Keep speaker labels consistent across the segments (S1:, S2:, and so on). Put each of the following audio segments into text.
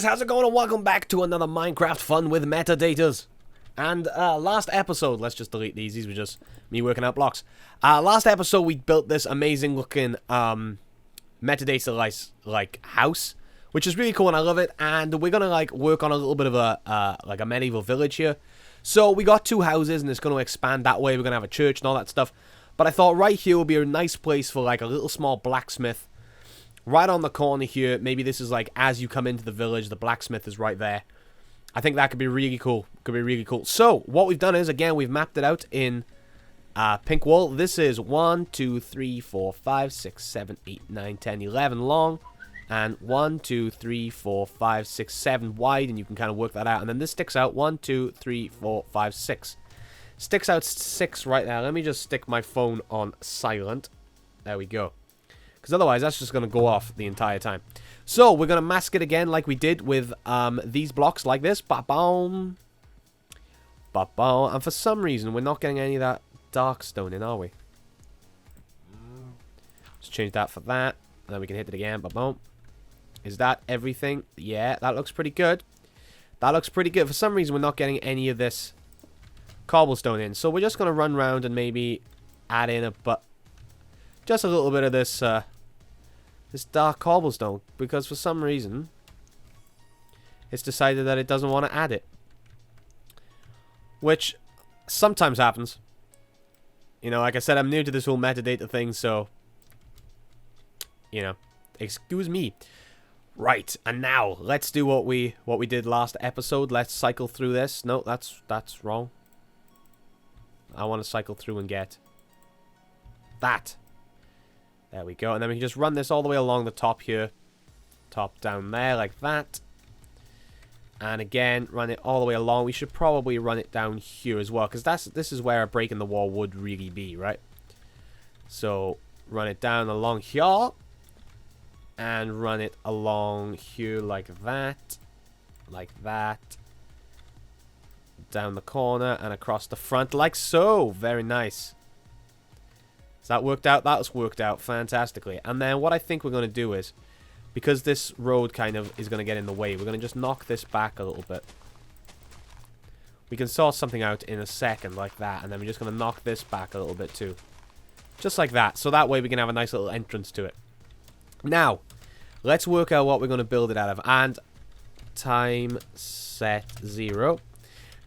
S1: guys, how's it going? And welcome back to another Minecraft fun with metadatas. And last episode, let's just delete these were just me working out blocks. Last episode we built this amazing looking metadata like house, which is really cool and I love it. And we're gonna like work on a little bit of a like a medieval village here. So we got two houses and it's gonna expand that way. We're gonna have a church and all that stuff. But I thought right here would be a nice place for like a little small blacksmith. Right on the corner here. Maybe this is like as you come into the village, the blacksmith is right there. I think that could be really cool. Could be really cool. So what we've done is, again, we've mapped it out in pink wool. This is 1, 2, 3, 4, 5, 6, 7, 8, 9, 10, 11 long. And 1, 2, 3, 4, 5, 6, 7 wide. And you can kind of work that out. And then this sticks out 1, 2, 3, 4, 5, 6. Sticks out 6 right now. Let me just stick my phone on silent. There we go. Because otherwise, that's just going to go off the entire time. So, we're going to mask it again like we did with these blocks like this. Ba-boom. Ba-boom. And for some reason, we're not getting any of that dark stone in, are we? Let's change that for that. And then we can hit it again. Ba-boom. Is that everything? Yeah, that looks pretty good. That looks pretty good. For some reason, we're not getting any of this cobblestone in. So, we're just going to run around and maybe add in just a little bit of this this dark cobblestone, because for some reason it's decided that it doesn't want to add it, which sometimes happens. You know, like I said, I'm new to this whole metadata thing, so you know, excuse me. Right, and now let's do what we did last episode. Let's cycle through this. No, that's wrong. I want to cycle through and get that. There we go. And then we can just run this all the way along the top here. Top down there like that. And again, run it all the way along. We should probably run it down here as well, because this is where a break in the wall would really be, right? So, run it down along here. And run it along here like that. Like that. Down the corner and across the front like so. Very nice. So that worked out. That's worked out fantastically. And then what I think we're going to do is, because this road kind of is going to get in the way, we're going to just knock this back a little bit. We can sort something out in a second like that. And then we're just going to knock this back a little bit too. Just like that. So that way we can have a nice little entrance to it. Now, let's work out what we're going to build it out of. And time set 0.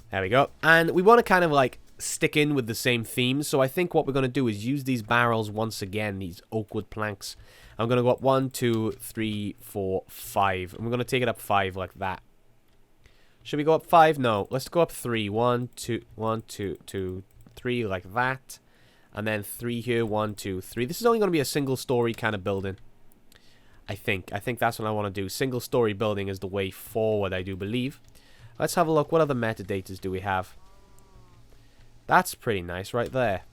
S1: There we go. And we want to kind of like stick in with the same themes. So I think what we're going to do is use these barrels once again, these oak wood planks. I'm going to go up 1, 2, 3, 4, 5. And we're going to take it up 5 like that. Should we go up 5? No. Let's go up 3. 1, 2, 1, 2, 2, 3 like that. And then 3 here. 1, 2, 3. This is only going to be a single story kind of building. I think that's what I want to do. Single story building is the way forward, I do believe. Let's have a look. What other metadatas do we have? That's pretty nice right there.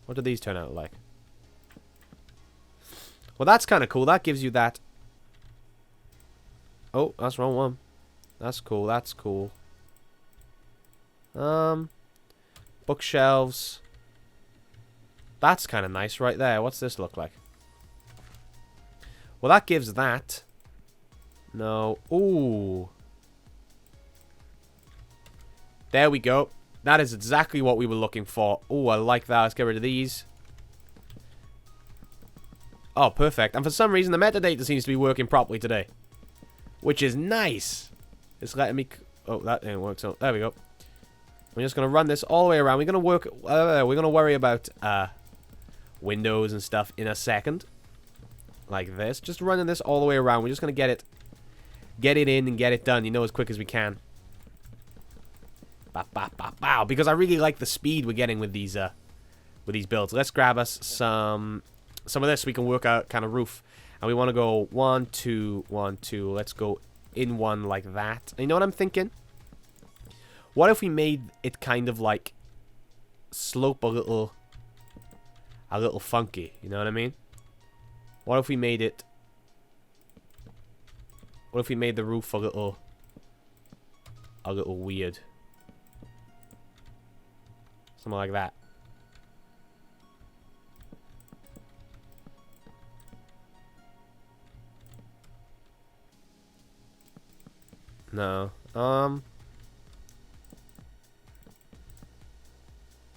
S1: What do these turn out like? Well, that's kind of cool. That gives you that. Oh, that's the wrong one. That's cool. That's cool. Bookshelves. That's kind of nice right there. What's this look like? Well, that gives that. No. Ooh. There we go. That is exactly what we were looking for. Oh, I like that. Let's get rid of these. Oh, perfect. And for some reason, the metadata seems to be working properly today. Which is nice. It's letting me... Oh, that didn't work. So, there we go. We're just going to run this all the way around. We're going to work... we're going to worry about windows and stuff in a second. Like this. Just running this all the way around. We're just going to get it in and get it done, you know, as quick as we can. Bow, because I really like the speed we're getting with these builds. Let's grab us some of this so we can work out kind of roof. And we want to go 1, 2, 1, 2. Let's go in one like that. And you know what I'm thinking? What if we made it kind of like slope a little funky? You know what I mean? What if we made it? What if we made the roof a little weird? Something like that. No.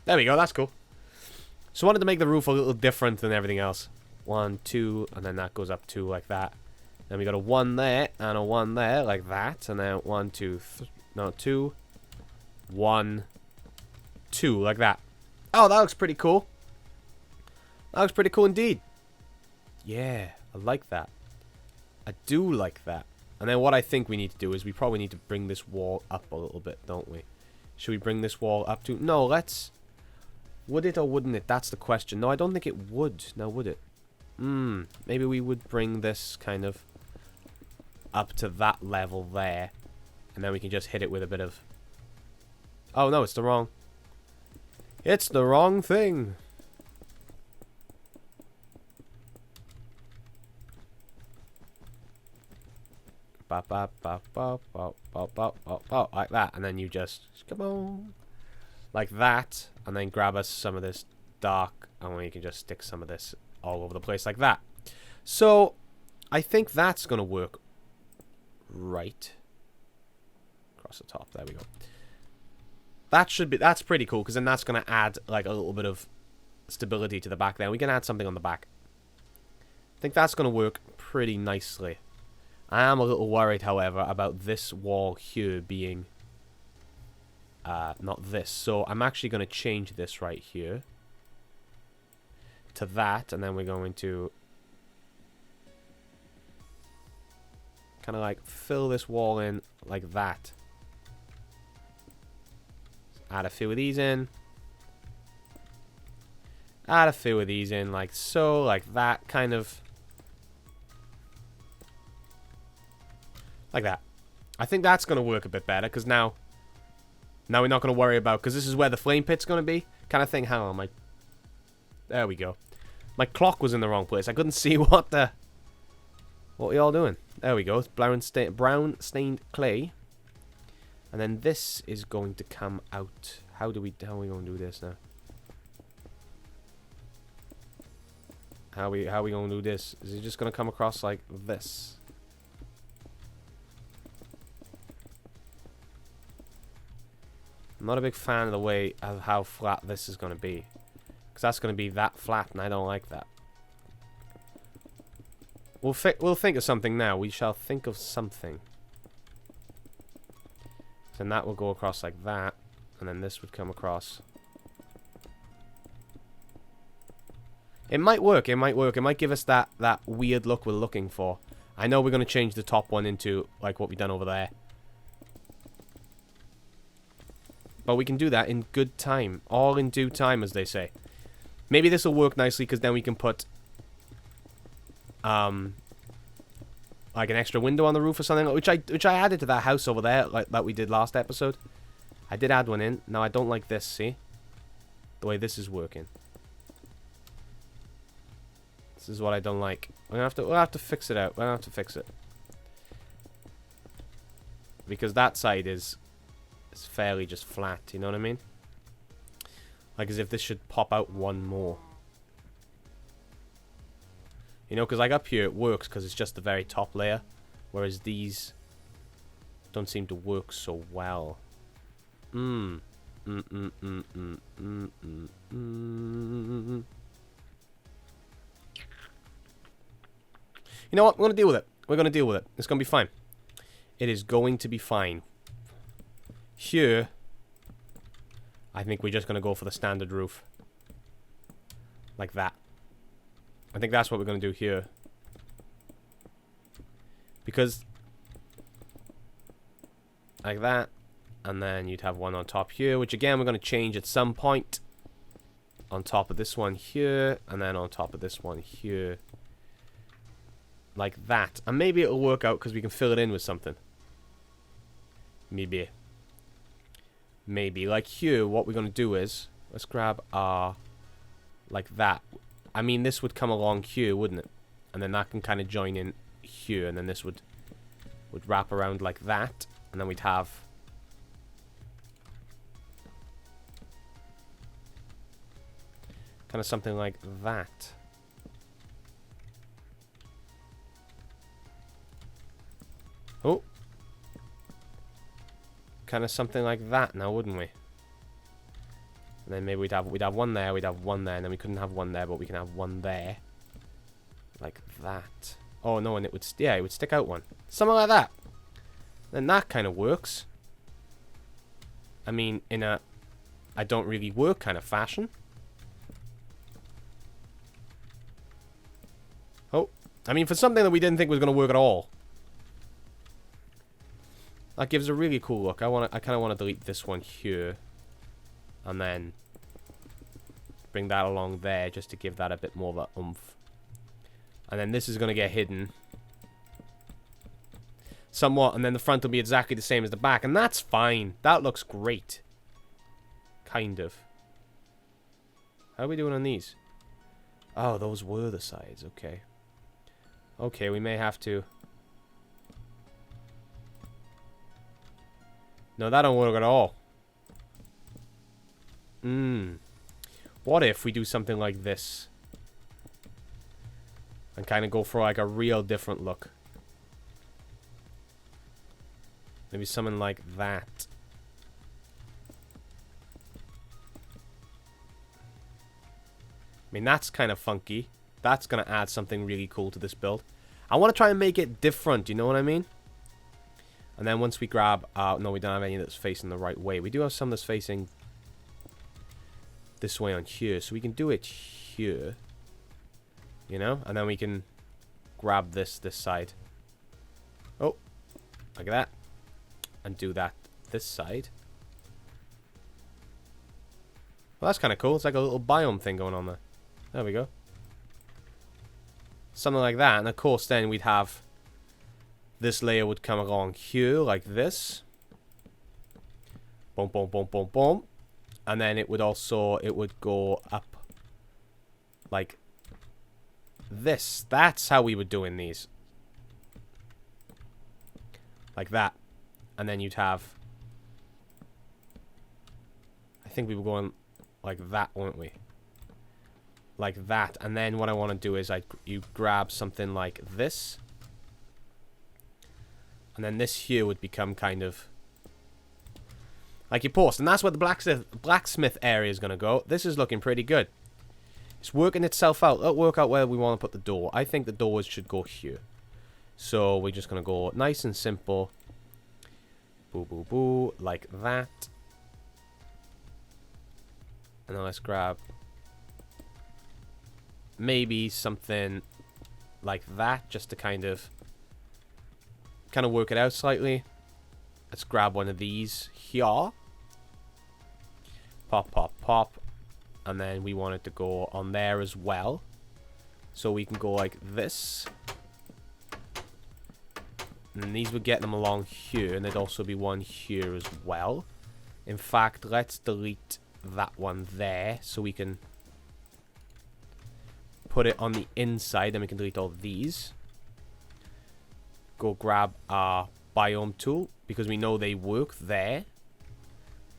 S1: There we go. That's cool. So I wanted to make the roof a little different than everything else. 1, 2, and then that goes up 2 like that. Then we got a 1 there and a 1 there like that, and then 1, 2, 2, 1, 2 like that. Oh, that looks pretty cool. That looks pretty cool indeed. Yeah, I like that. I do like that. And then what I think we need to do is we probably need to bring this wall up a little bit, don't we? Should we bring this wall up to... No, let's... Would it or wouldn't it? That's the question. No, I don't think it would. Now, would it? Maybe we would bring this kind of up to that level there. And then we can just hit it with a bit of... Oh, no, it's the wrong... It's the wrong thing. Like that, and then you just come on like that, and then grab us some of this dark, and we can just stick some of this all over the place like that. So I think that's gonna work right across the top. There we go. That's pretty cool, because then that's gonna add like a little bit of stability to the back there. We can add something on the back. I think that's gonna work pretty nicely. I am a little worried, however, about this wall here being not this. So I'm actually going to change this right here to that, and then we're going to kind of like fill this wall in like that. Add a few of these in. Add a few of these in like so, like that, kind of. Like that. I think that's going to work a bit better, because now we're not going to worry about, because this is where the flame pit's going to be, kind of thing. Hang on, there we go. My clock was in the wrong place. I couldn't see what are y'all doing? There we go. It's brown stained clay. And then this is going to come out. How are we going to do this now? How are we going to do this? Is it just going to come across like this? I'm not a big fan of the way of how flat this is going to be, because that's going to be that flat, and I don't like that. We'll think of something now. We shall think of something. Then that will go across like that, and then this would come across. It might work. It might work. It might give us that weird look we're looking for. I know we're going to change the top one into like what we've done over there. But we can do that in good time. All in due time, as they say. Maybe this will work nicely, because then we can put like an extra window on the roof or something, which I added to that house over there, like that we did last episode. I did add one in. Now I don't like this, see? The way this is working. This is what I don't like. We'll have to fix it out. We'll have to fix it. Because that side is fairly just flat, you know what I mean? Like as if this should pop out one more. You know, because like up here it works because it's just the very top layer, whereas these don't seem to work so well. You know what? We're going to deal with it. We're going to deal with it. It's going to be fine. It is going to be fine. Here, I think we're just going to go for the standard roof. Like that. I think that's what we're going to do here. Because, like that. And then you'd have one on top here, which again, we're going to change at some point. On top of this one here, and then on top of this one here. Like that. And maybe it'll work out because we can fill it in with something. Maybe. Like here, what we're going to do is, let's grab our, like that. I mean, this would come along here, wouldn't it? And then that can kind of join in here, and then this would wrap around like that, and then we'd have kind of something like that. Oh. kind of something like that now, wouldn't we? And then maybe we'd have one there, we'd have one there, and then we couldn't have one there, but we can have one there. Like that. Oh no, and it would, yeah, it would stick out one. Something like that. Then that kind of works. I mean, in a I don't really work kind of fashion. Oh, I mean, for something that we didn't think was going to work at all. That gives a really cool look. I kind of want to delete this one here. And then bring that along there just to give that a bit more of a oomph. And then this is going to get hidden somewhat, and then the front will be exactly the same as the back, and that's fine. That looks great. Kind of. How are we doing on these? Oh, those were the sides. Okay. Okay, we may have to... No, that don't work at all. What if we do something like this? And kind of go for like a real different look. Maybe something like that. I mean, that's kind of funky. That's going to add something really cool to this build. I want to try and make it different, you know what I mean? And then once we grab... no, we don't have any that's facing the right way. We do have some that's facing this way on here. So we can do it here. You know? And then we can grab this side. Oh. Like that. And do that this side. Well, that's kind of cool. It's like a little biome thing going on there. There we go. Something like that. And of course then we'd have... This layer would come along here like this. Boom, boom, boom, boom, boom. And then it would also... It would go up like this. That's how we were doing these. Like that. And then you'd have... I think we were going like that, weren't we? Like that. And then what I want to do is you grab something like this. And then this here would become kind of like your post. And that's where the blacksmith area is going to go. This is looking pretty good. It's working itself out. Let's work out where we want to put the door. I think the doors should go here. So we're just going to go nice and simple. Boo, boo, boo. Like that. And then let's grab maybe something like that. Just to kind of work it out slightly. Let's grab one of these here. Pop, pop, pop. And then we want it to go on there as well. So we can go like this. And these would get them along here. And there'd also be one here as well. In fact, let's delete that one there. So we can put it on the inside. And we can delete all these. Go grab our biome tool. Because we know they work there.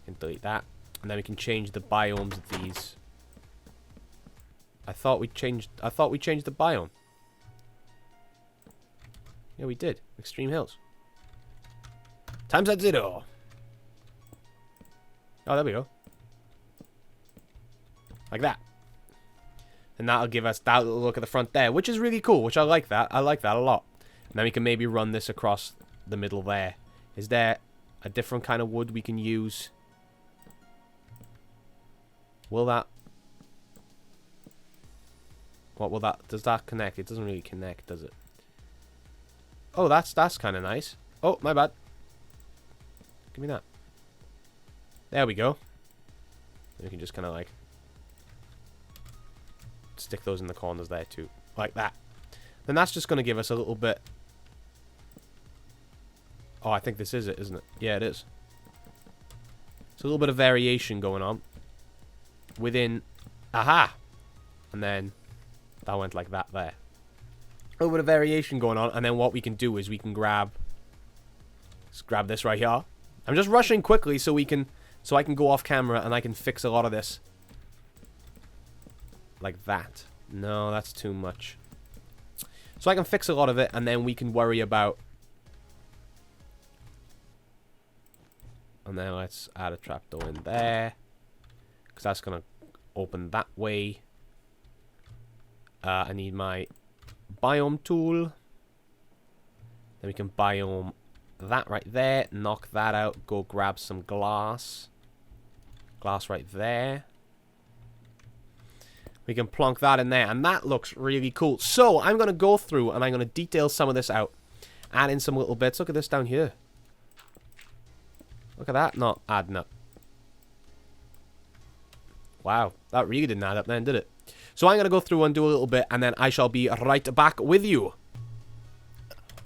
S1: We can delete that. And then we can change the biomes of these. I thought we changed the biome. Yeah, we did. Extreme Hills. Times at 0. Oh, there we go. Like that. And that'll give us that little look at the front there, which is really cool, which I like that. I like that a lot. And then we can maybe run this across the middle there. Is there a different kind of wood we can use? Will that... What will that... Does that connect? It doesn't really connect, does it? Oh, that's kind of nice. Oh, my bad. Give me that. There we go. And we can just kind of like... stick those in the corners there too. Like that. Then that's just going to give us a little bit... Oh, I think this is it, isn't it? Yeah, it is. It's a little bit of variation going on. Within... Aha! And then... That went like that there. A little bit of variation going on. And then what we can do is we can grab... Let's grab this right here. I'm just rushing quickly so we can... So I can go off camera and I can fix a lot of this. Like that. No, that's too much. So I can fix a lot of it and then we can worry about... And then let's add a trapdoor in there. Because that's going to open that way. I need my biome tool. Then we can biome that right there. Knock that out. Go grab some glass. Glass right there. We can plonk that in there. And that looks really cool. So I'm going to go through and I'm going to detail some of this out. Add in some little bits. Look at this down here. Look at that. Not adding up. Wow. That really didn't add up then, did it? So I'm going to go through and do a little bit. And then I shall be right back with you.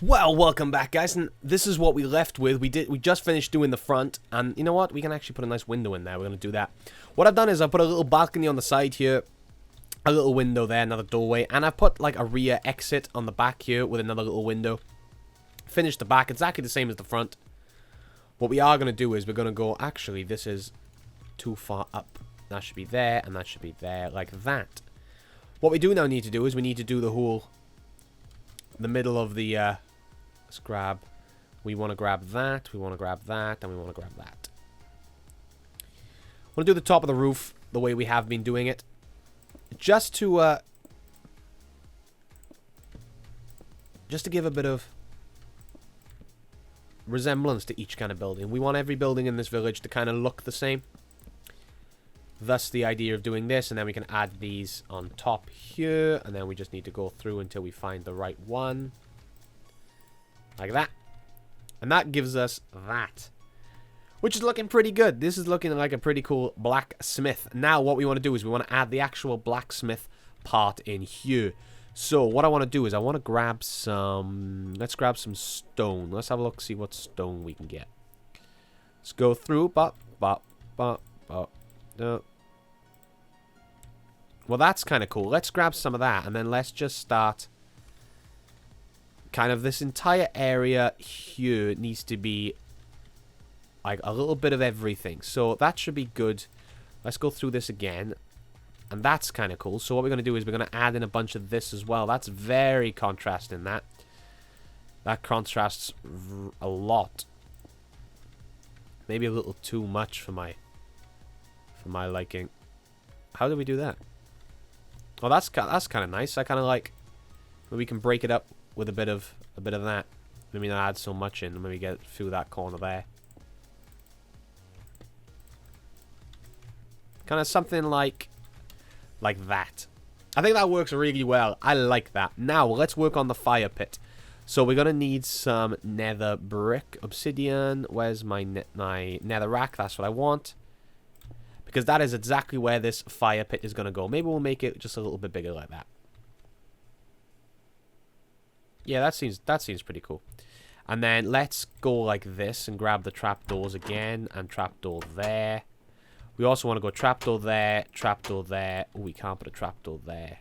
S1: Well, welcome back, guys, and this is what we left with. We just finished doing the front, and you know what? We can actually put a nice window in there. We're going to do that. What I've done is I put a little balcony on the side here, a little window there, another doorway, and I put like a rear exit on the back here with another little window. Finish the back, exactly the same as the front. What we are going to do is we're going to go, actually, this is too far up. That should be there, and that should be there, like that. What we do now need to do is we need to do the whole, the middle of the, let's grab, we want to grab that, we want to grab that, and we want to grab that. I want to do the top of the roof the way we have been doing it. Just to give a bit of resemblance to each kind of building. We want every building in this village to kind of look the same. Thus the idea of doing this, and then we can add these on top here, and then we just need to go through until we find the right one. Like that. And that gives us that. Which is looking pretty good. This is looking like a pretty cool blacksmith. Now what we want to do is we want to add the actual blacksmith part in here. So what I want to do is I want to grab some... Let's grab some stone. Let's have a look, see what stone we can get. Let's go through. Well, that's kind of cool. Let's grab some of that, and then let's just start... Kind of this entire area here needs to be like a little bit of everything. So that should be good. Let's go through this again. And that's kind of cool. So what we're going to do is we're going to add in a bunch of this as well. That's very contrasting, that. That contrasts a lot. Maybe a little too much for my liking. How do we do that? Oh, that's kind of nice. I kind of like... Maybe we can break it up with a bit of that. Maybe not add so much in. Maybe get through that corner there. Kind of something like that. I think that works really well. I like that. Now let's work on the fire pit. So we're gonna need some nether brick, obsidian. Where's my nether rack? That's what I want. Because that is exactly where this fire pit is gonna go. Maybe we'll make it just a little bit bigger like that. Yeah, that seems pretty cool. And then let's go like this and grab the trapdoors again, and trapdoor there. We also want to go trapdoor there, trapdoor there. Oh, we can't put a trapdoor there.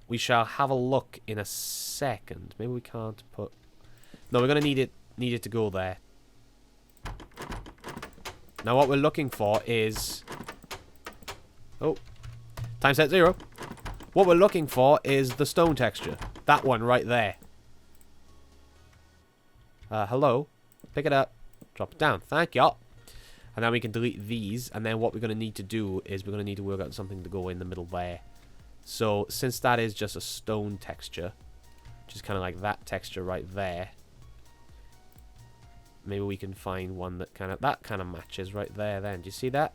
S1: We shall have a look in a second. Maybe we can't put... No, we're gonna need it to go there. Now what we're looking for is... Oh, time set 0. What we're looking for is the stone texture. That one right there. Hello. Pick it up. Drop it down. Thank you. And then we can delete these. And then what we're going to need to do is we're going to need to work out something to go in the middle there. So since that is just a stone texture, which is kind of like that texture right there, maybe we can find one that kind of matches right there then. Do you see that?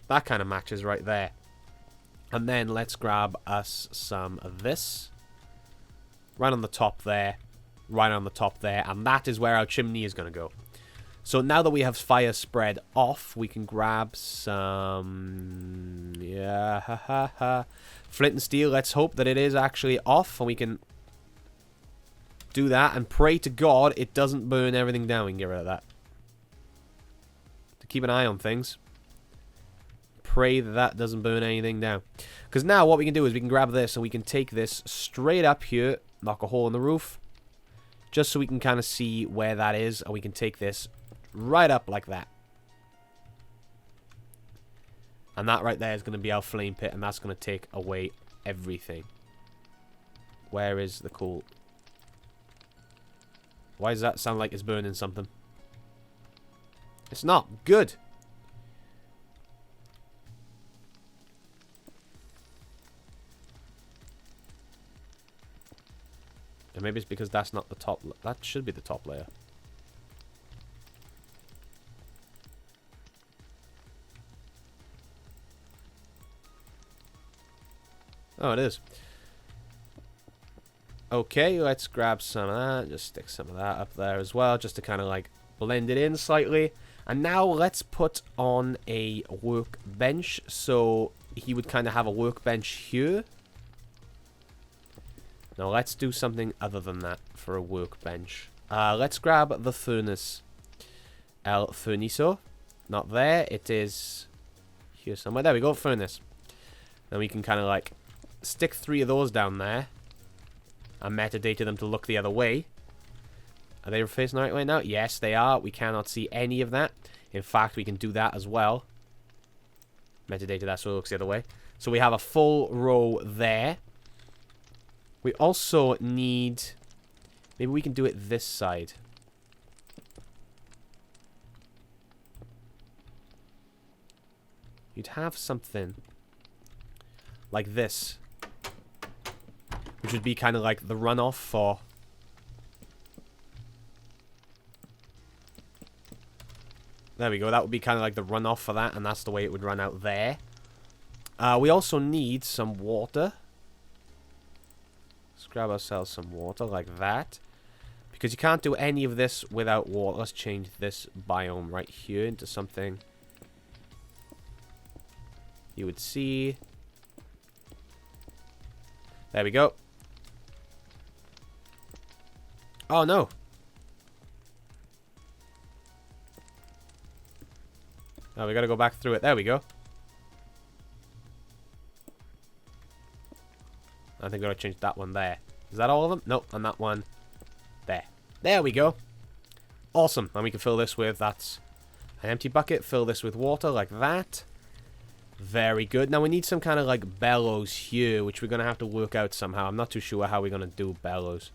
S1: That kind of matches right there. And then let's grab us some of this. Right on the top there. Right on the top there. And that is where our chimney is going to go. So now that we have fire spread off, we can grab some... Yeah, flint and steel. Let's hope that it is actually off. And we can do that. And pray to God it doesn't burn everything down. We can get rid of that. To keep an eye on things. Pray that that doesn't burn anything down. Because now what we can do is we can grab this and we can take this straight up here, knock a hole in the roof, just so we can kind of see where that is, and we can take this right up like that. And that right there is going to be our flame pit, and that's going to take away everything. Where is the coal? Why does that sound like it's burning something? It's not. Good. And maybe it's because that's not the top. That should be the top layer. Oh, it is. Okay, let's grab some of that. Just stick some of that up there as well, just to kind of like blend it in slightly. And now let's put on a workbench. So he would kind of have a workbench here. Now let's do something other than that for a workbench. Let's grab the furnace. El Furniso. Not there. It is here somewhere. There we go, furnace. Then we can kind of like stick 3 of those down there. And metadata them to look the other way. Are they facing the right way now? Yes, they are. We cannot see any of that. In fact, we can do that as well. Metadata that so it looks the other way. So we have a full row there. We also need... Maybe we can do it this side. You'd have something like this. Which would be kind of like the runoff for... There we go. That would be kind of like the runoff for that. And that's the way it would run out there. We also need some water. Let's grab ourselves some water like that. Because you can't do any of this without water. Let's change this biome right here into something you would see. There we go. Oh, no. Oh, we gotta go back through it. There we go. I think I gotta change that one there. Is that all of them? Nope, and that one there. There we go. Awesome. And we can fill this with, that's an empty bucket. Fill this with water like that. Very good. Now we need some kind of like bellows here, which we're gonna have to work out somehow. I'm not too sure how we're gonna do bellows.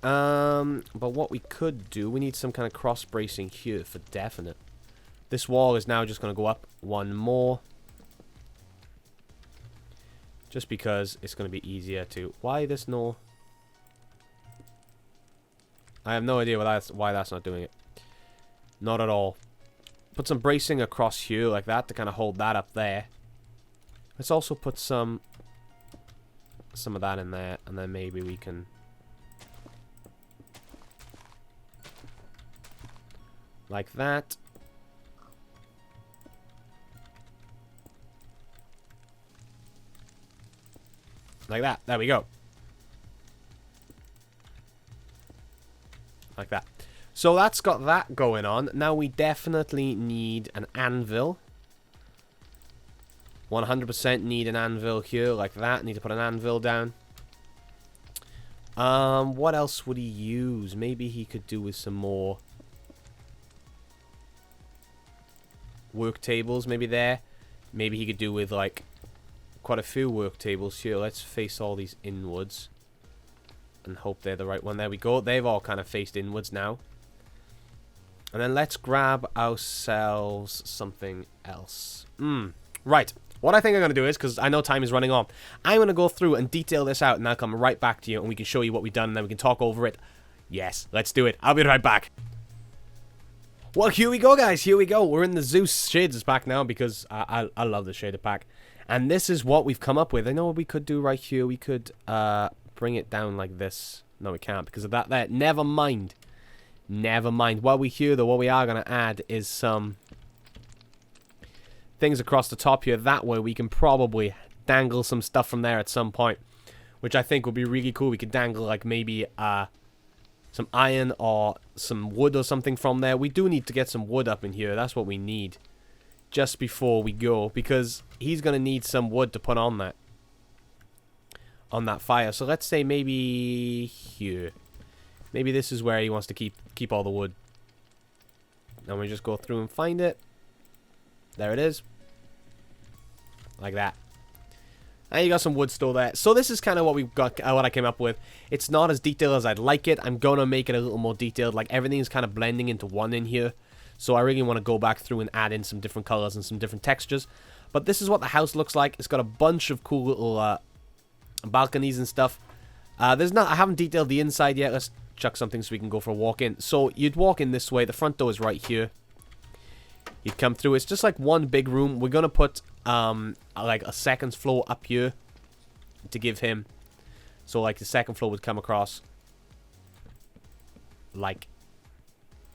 S1: But what we could do, we need some kind of cross bracing here for definite. This wall is now just gonna go up one more. Just because it's going to be easier to... Why this no... I have no idea why that's not doing it. Not at all. Put some bracing across here like that to kind of hold that up there. Let's also put some of that in there. And then maybe we can... Like that. Like that. There we go. Like that. So that's got that going on. Now we definitely need an anvil. 100% need an anvil here like that. Need to put an anvil down. What else would he use? Maybe he could do with some more work tables maybe there. Maybe he could do with like quite a few work tables here. Let's face all these inwards and hope they're the right one. There we go. They've all kind of faced inwards now. And then let's grab ourselves something else. Right. What I think I'm going to do is, because I know time is running on, I'm going to go through and detail this out, and I'll come right back to you, and we can show you what we've done, and then we can talk over it. Yes, let's do it. I'll be right back. Well, here we go, guys. Here we go. We're in the Zeus Shaders pack now, because I love the shader pack. And this is what we've come up with. I know what we could do right here. We could bring it down like this. No, we can't because of that there. Never mind. Never mind. While we're here, though, what we are going to add is some things across the top here. That way we can probably dangle some stuff from there at some point, which I think would be really cool. We could dangle like maybe some iron or some wood or something from there. We do need to get some wood up in here. That's what we need just before we go, because he's going to need some wood to put on that fire. So let's say maybe here. Maybe this is where he wants to keep all the wood. And we just go through and find it. There it is. Like that. And you got some wood still there. So this is kind of what we've got, what I came up with. It's not as detailed as I'd like it. I'm going to make it a little more detailed. Like, everything is kind of blending into one in here. So I really want to go back through and add in some different colors and some different textures. But this is what the house looks like. It's got a bunch of cool little balconies and stuff. I haven't detailed the inside yet. Let's chuck something so we can go for a walk in. So you'd walk in this way. The front door is right here. You'd come through. It's just like one big room. We're going to put like a second floor up here to give him. So like the second floor would come across like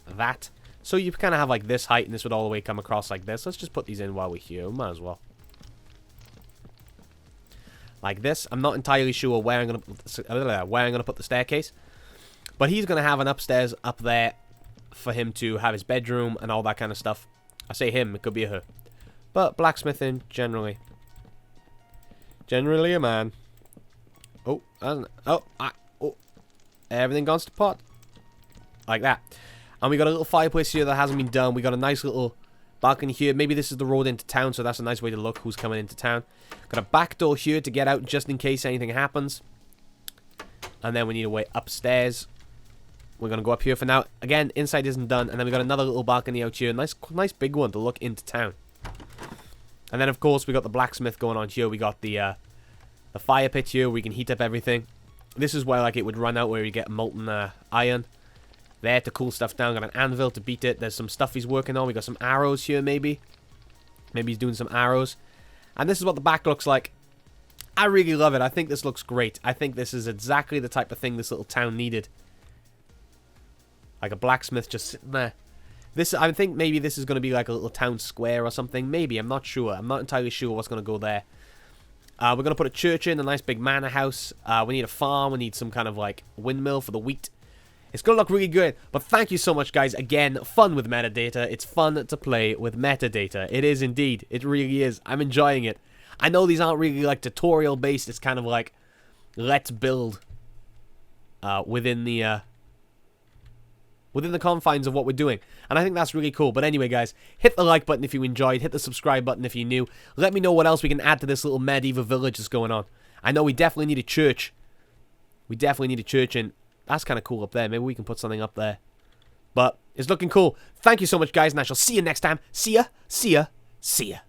S1: that. So you kind of have like this height, and this would all the way come across like this. Let's just put these in while we're here. Might as well. Like this. I'm not entirely sure where I'm gonna put the staircase, but he's gonna have an upstairs up there for him to have his bedroom and all that kind of stuff. I say him, it could be a her, but blacksmithing generally a man. Oh, everything gone to pot like that. And we got a little fireplace here that hasn't been done. We got a nice little balcony here. Maybe this is the road into town, so that's a nice way to look who's coming into town. Got a back door here to get out just in case anything happens. And then we need a way upstairs. We're going to go up here for now. Again, inside isn't done. And then we got another little balcony out here. Nice big one to look into town. And then, of course, we got the blacksmith going on here. We got the fire pit here. We can heat up everything. This is where like it would run out, where you get molten iron. There to cool stuff down. Got an anvil to beat it. There's some stuff he's working on. We got some arrows here, maybe. Maybe he's doing some arrows. And this is what the back looks like. I really love it. I think this looks great. I think this is exactly the type of thing this little town needed. Like a blacksmith just sitting there. I think maybe this is going to be like a little town square or something. Maybe. I'm not sure. I'm not entirely sure what's going to go there. We're going to put a church in. A nice big manor house. We need a farm. We need some kind of like windmill for the wheat. It's going to look really good, but thank you so much, guys. Again, fun with metadata. It's fun to play with metadata. It is indeed. It really is. I'm enjoying it. I know these aren't really like tutorial-based. It's kind of like, let's build within the confines of what we're doing. And I think that's really cool. But anyway, guys, hit the like button if you enjoyed. Hit the subscribe button if you're new. Let me know what else we can add to this little medieval village that's going on. I know we definitely need a church. We definitely need a church in. That's kind of cool up there. Maybe we can put something up there. But it's looking cool. Thank you so much, guys, and I shall see you next time. See ya. See ya. See ya.